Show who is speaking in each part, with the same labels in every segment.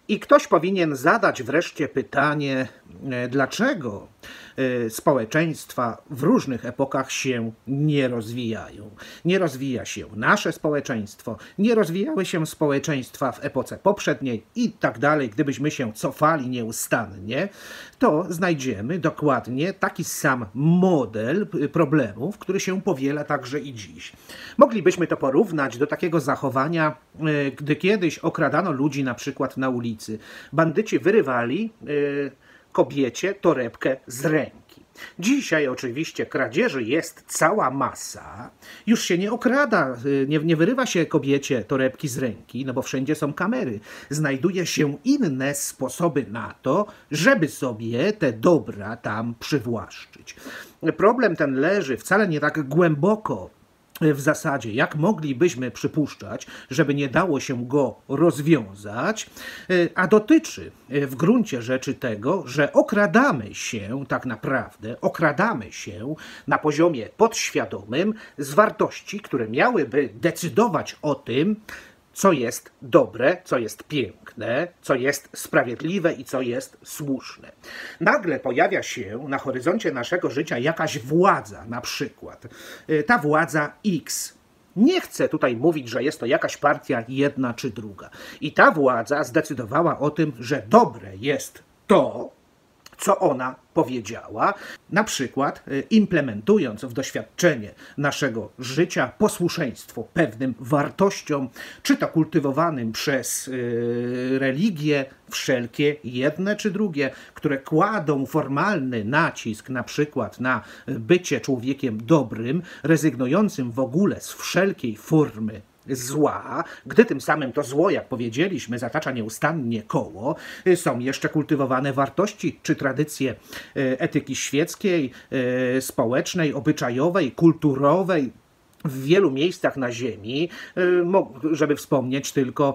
Speaker 1: I ktoś powinien zadać wreszcie pytanie, dlaczego społeczeństwa w różnych epokach się nie rozwijają. Nie rozwija się nasze społeczeństwo, nie rozwijały się społeczeństwa w epoce poprzedniej i tak dalej. Gdybyśmy się cofali nieustannie, to znajdziemy dokładnie taki sam model problemów, który się powiela także i dziś. Moglibyśmy to porównać do takiego zachowania, gdy kiedyś okradano ludzi na przykład na ulicy. Bandyci wyrywali kobiecie torebkę z ręki. Dzisiaj oczywiście kradzieży jest cała masa. Już się nie okrada, nie wyrywa się kobiecie torebki z ręki, no bo wszędzie są kamery. Znajduje się inne sposoby na to, żeby sobie te dobra tam przywłaszczyć. Problem ten leży wcale nie tak głęboko w zasadzie, jak moglibyśmy przypuszczać, żeby nie dało się go rozwiązać, a dotyczy w gruncie rzeczy tego, że okradamy się tak naprawdę, na poziomie podświadomym z wartości, które miałyby decydować o tym, co jest dobre, co jest piękne, co jest sprawiedliwe i co jest słuszne. Nagle pojawia się na horyzoncie naszego życia jakaś władza, na przykład ta władza X. Nie chcę tutaj mówić, że jest to jakaś partia jedna czy druga. I ta władza zdecydowała o tym, że dobre jest to, co ona powiedziała, na przykład implementując w doświadczenie naszego życia posłuszeństwo pewnym wartościom, czy to kultywowanym przez religie, wszelkie jedne czy drugie, które kładą formalny nacisk na przykład na bycie człowiekiem dobrym, rezygnującym w ogóle z wszelkiej formy zła, gdy tym samym to zło, jak powiedzieliśmy, zatacza nieustannie koło, są jeszcze kultywowane wartości czy tradycje etyki świeckiej, społecznej, obyczajowej, kulturowej, w wielu miejscach na ziemi, żeby wspomnieć tylko,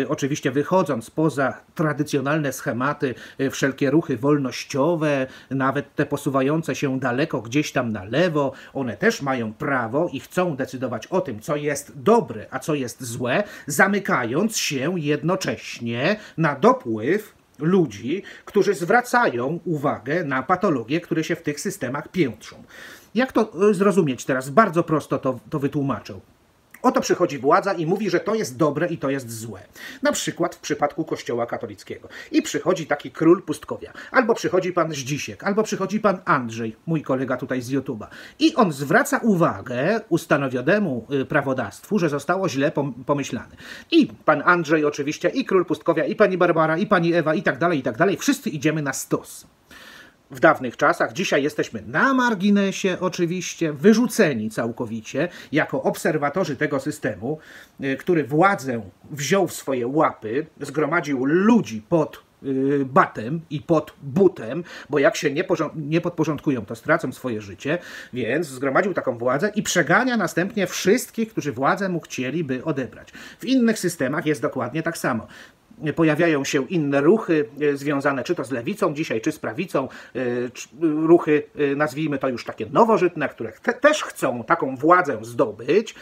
Speaker 1: oczywiście wychodząc poza tradycjonalne schematy, wszelkie ruchy wolnościowe, nawet te posuwające się daleko gdzieś tam na lewo, one też mają prawo i chcą decydować o tym, co jest dobre, a co jest złe, zamykając się jednocześnie na dopływ ludzi, którzy zwracają uwagę na patologie, które się w tych systemach piętrzą. Jak to zrozumieć teraz? Bardzo prosto to wytłumaczę. Oto przychodzi władza i mówi, że to jest dobre i to jest złe. Na przykład w przypadku Kościoła katolickiego. I przychodzi taki król pustkowia. Albo przychodzi pan Zdzisiek, albo przychodzi pan Andrzej, mój kolega tutaj z YouTube'a. I on zwraca uwagę ustanowionemu prawodawstwu, że zostało źle pomyślane. I pan Andrzej oczywiście, i król pustkowia, i pani Barbara, i pani Ewa, i tak dalej, wszyscy idziemy na stos. W dawnych czasach, dzisiaj jesteśmy na marginesie oczywiście, wyrzuceni całkowicie jako obserwatorzy tego systemu, który władzę wziął w swoje łapy, zgromadził ludzi pod batem i pod butem, bo jak się nie podporządkują, to stracą swoje życie, więc zgromadził taką władzę i przegania następnie wszystkich, którzy władzę mu chcieliby odebrać. W innych systemach jest dokładnie tak samo. Pojawiają się inne ruchy związane czy to z lewicą dzisiaj, czy z prawicą, ruchy, nazwijmy to już takie nowożytne, które też chcą taką władzę zdobyć.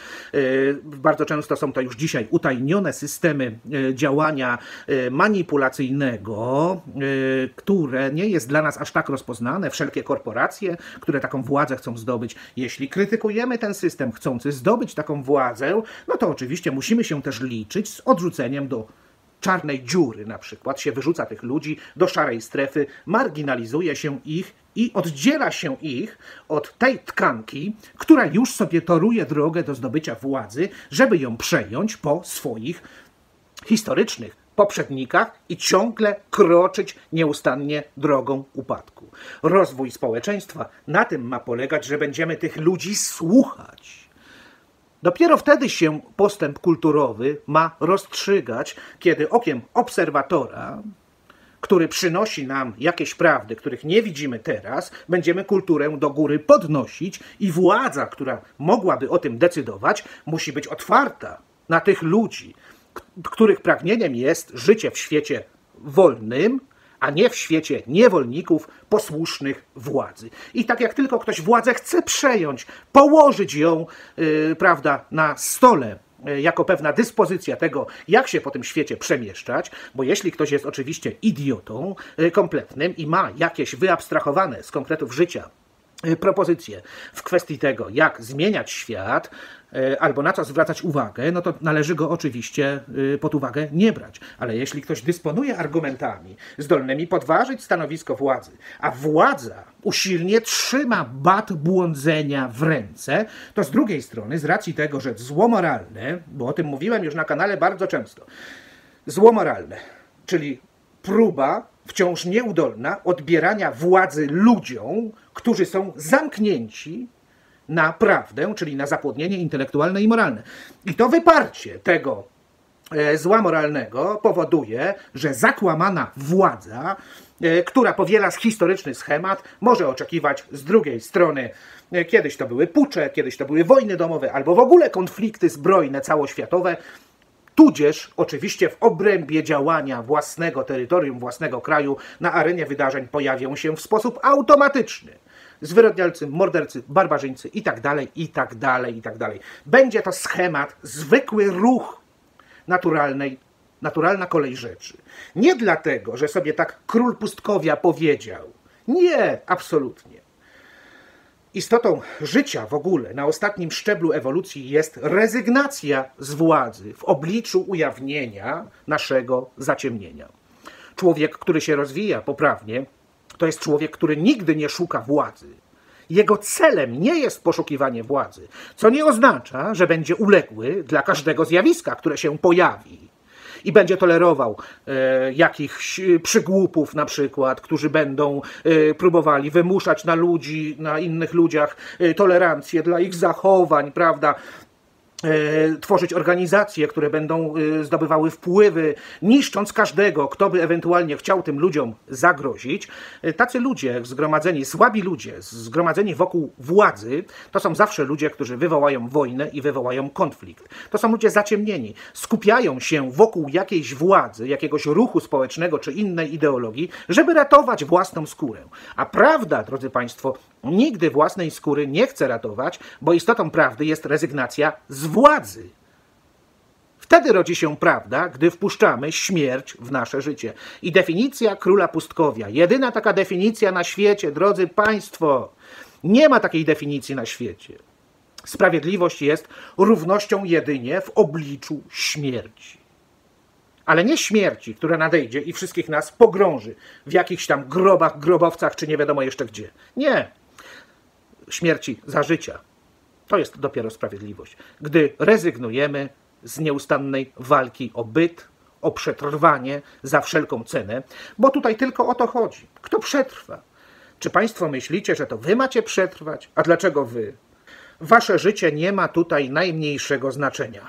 Speaker 1: Bardzo często są to już dzisiaj utajnione systemy działania manipulacyjnego, które nie jest dla nas aż tak rozpoznane. Wszelkie korporacje, które taką władzę chcą zdobyć. Jeśli krytykujemy ten system chcący zdobyć taką władzę, no to oczywiście musimy się też liczyć z odrzuceniem do czarnej dziury na przykład, się wyrzuca tych ludzi do szarej strefy, marginalizuje się ich i oddziela się ich od tej tkanki, która już sobie toruje drogę do zdobycia władzy, żeby ją przejąć po swoich historycznych poprzednikach i ciągle kroczyć nieustannie drogą upadku. Rozwój społeczeństwa na tym ma polegać, że będziemy tych ludzi słuchać. Dopiero wtedy się postęp kulturowy ma rozstrzygać, kiedy okiem obserwatora, który przynosi nam jakieś prawdy, których nie widzimy teraz, będziemy kulturę do góry podnosić i władza, która mogłaby o tym decydować, musi być otwarta na tych ludzi, których pragnieniem jest życie w świecie wolnym, a nie w świecie niewolników posłusznych władzy. I tak jak tylko ktoś władzę chce przejąć, położyć ją, prawda, na stole jako pewna dyspozycja tego, jak się po tym świecie przemieszczać, bo jeśli ktoś jest oczywiście idiotą kompletnym i ma jakieś wyabstrahowane z konkretów życia propozycje w kwestii tego, jak zmieniać świat, albo na co zwracać uwagę, no to należy go oczywiście pod uwagę nie brać. Ale jeśli ktoś dysponuje argumentami zdolnymi podważyć stanowisko władzy, a władza usilnie trzyma bat błądzenia w ręce, to z drugiej strony, z racji tego, że zło moralne, bo o tym mówiłem już na kanale bardzo często, zło moralne, czyli próba wciąż nieudolna odbierania władzy ludziom, którzy są zamknięci na prawdę, czyli na zapłodnienie intelektualne i moralne. I to wyparcie tego zła moralnego powoduje, że zakłamana władza, która powiela historyczny schemat, może oczekiwać z drugiej strony, kiedyś to były pucze, kiedyś to były wojny domowe, albo w ogóle konflikty zbrojne całoświatowe, tudzież oczywiście w obrębie działania własnego terytorium, własnego kraju na arenie wydarzeń pojawią się w sposób automatyczny zwyrodnialcy, mordercy, barbarzyńcy itd., itd., itd. Będzie to schemat, zwykły ruch naturalna kolej rzeczy. Nie dlatego, że sobie tak król pustkowia powiedział. Nie, absolutnie. Istotą życia w ogóle na ostatnim szczeblu ewolucji jest rezygnacja z władzy w obliczu ujawnienia naszego zaciemnienia. Człowiek, który się rozwija poprawnie, to jest człowiek, który nigdy nie szuka władzy. Jego celem nie jest poszukiwanie władzy, co nie oznacza, że będzie uległy dla każdego zjawiska, które się pojawi. I będzie tolerował jakichś przygłupów na przykład, którzy będą próbowali wymuszać na ludzi, na innych ludziach tolerancję dla ich zachowań, prawda? Tworzyć organizacje, które będą zdobywały wpływy, niszcząc każdego, kto by ewentualnie chciał tym ludziom zagrozić. Tacy ludzie zgromadzeni, słabi ludzie zgromadzeni wokół władzy, to są zawsze ludzie, którzy wywołają wojnę i wywołają konflikt. To są ludzie zaciemnieni, skupiają się wokół jakiejś władzy, jakiegoś ruchu społecznego czy innej ideologii, żeby ratować własną skórę. A prawda, drodzy Państwo, nigdy własnej skóry nie chce ratować, bo istotą prawdy jest rezygnacja z władzy. Wtedy rodzi się prawda, gdy wpuszczamy śmierć w nasze życie. I definicja króla pustkowia, jedyna taka definicja na świecie, drodzy Państwo, nie ma takiej definicji na świecie. Sprawiedliwość jest równością jedynie w obliczu śmierci. Ale nie śmierci, która nadejdzie i wszystkich nas pogrąży w jakichś tam grobach, grobowcach, czy nie wiadomo jeszcze gdzie. Nie. Śmierci za życia. To jest dopiero sprawiedliwość. Gdy rezygnujemy z nieustannej walki o byt, o przetrwanie za wszelką cenę, bo tutaj tylko o to chodzi. Kto przetrwa? Czy Państwo myślicie, że to Wy macie przetrwać? A dlaczego Wy? Wasze życie nie ma tutaj najmniejszego znaczenia.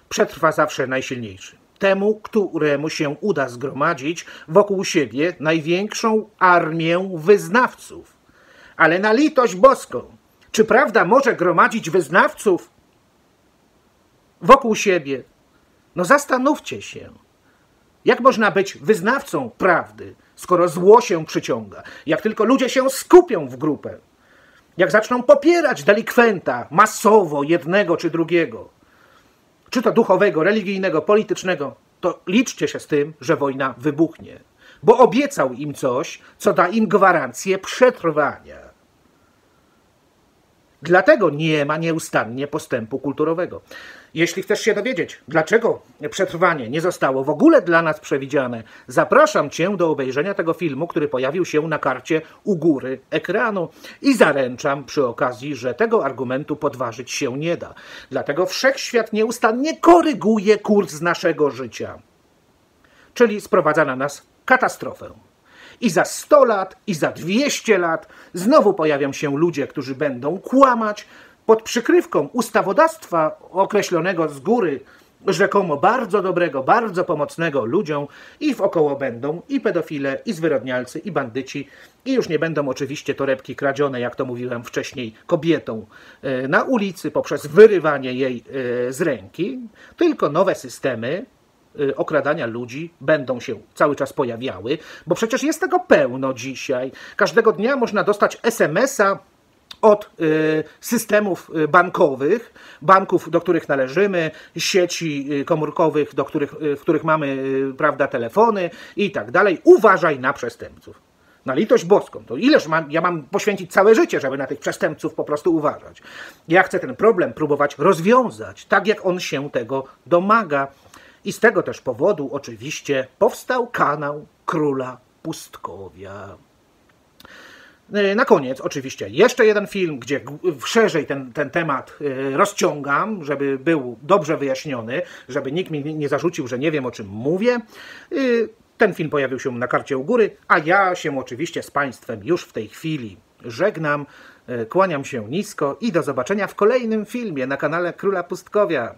Speaker 1: Przetrwa zawsze najsilniejszy. Temu, któremu się uda zgromadzić wokół siebie największą armię wyznawców. Ale na litość boską, czy prawda może gromadzić wyznawców wokół siebie? No zastanówcie się. Jak można być wyznawcą prawdy, skoro zło się przyciąga? Jak tylko ludzie się skupią w grupę, jak zaczną popierać delikwenta masowo jednego czy drugiego, czy to duchowego, religijnego, politycznego, to liczcie się z tym, że wojna wybuchnie, bo obiecał im coś, co da im gwarancję przetrwania. Dlatego nie ma nieustannie postępu kulturowego. Jeśli chcesz się dowiedzieć, dlaczego przetrwanie nie zostało w ogóle dla nas przewidziane, zapraszam Cię do obejrzenia tego filmu, który pojawił się na karcie u góry ekranu i zaręczam przy okazji, że tego argumentu podważyć się nie da. Dlatego wszechświat nieustannie koryguje kurs naszego życia, czyli sprowadza na nas katastrofę. I za 100 lat, i za 200 lat znowu pojawią się ludzie, którzy będą kłamać pod przykrywką ustawodawstwa określonego z góry, rzekomo bardzo dobrego, bardzo pomocnego ludziom, i wokoło będą i pedofile, i zwyrodnialcy, i bandyci, i już nie będą oczywiście torebki kradzione, jak to mówiłem wcześniej, kobietą na ulicy poprzez wyrywanie jej z ręki, tylko nowe systemy okradania ludzi będą się cały czas pojawiały, bo przecież jest tego pełno dzisiaj. Każdego dnia można dostać SMS-a od systemów bankowych, banków, do których należymy, sieci komórkowych, w których mamy, prawda, telefony i tak dalej. Uważaj na przestępców. Na litość boską, to ileż ja mam poświęcić całe życie, żeby na tych przestępców po prostu uważać. Ja chcę ten problem próbować rozwiązać, tak jak on się tego domaga. I z tego też powodu oczywiście powstał kanał Króla Pustkowia. Na koniec oczywiście jeszcze jeden film, gdzie szerzej ten temat rozciągam, żeby był dobrze wyjaśniony, żeby nikt mi nie zarzucił, że nie wiem, o czym mówię. Ten film pojawił się na karcie u góry, a ja się oczywiście z Państwem już w tej chwili żegnam, kłaniam się nisko i do zobaczenia w kolejnym filmie na kanale Króla Pustkowia.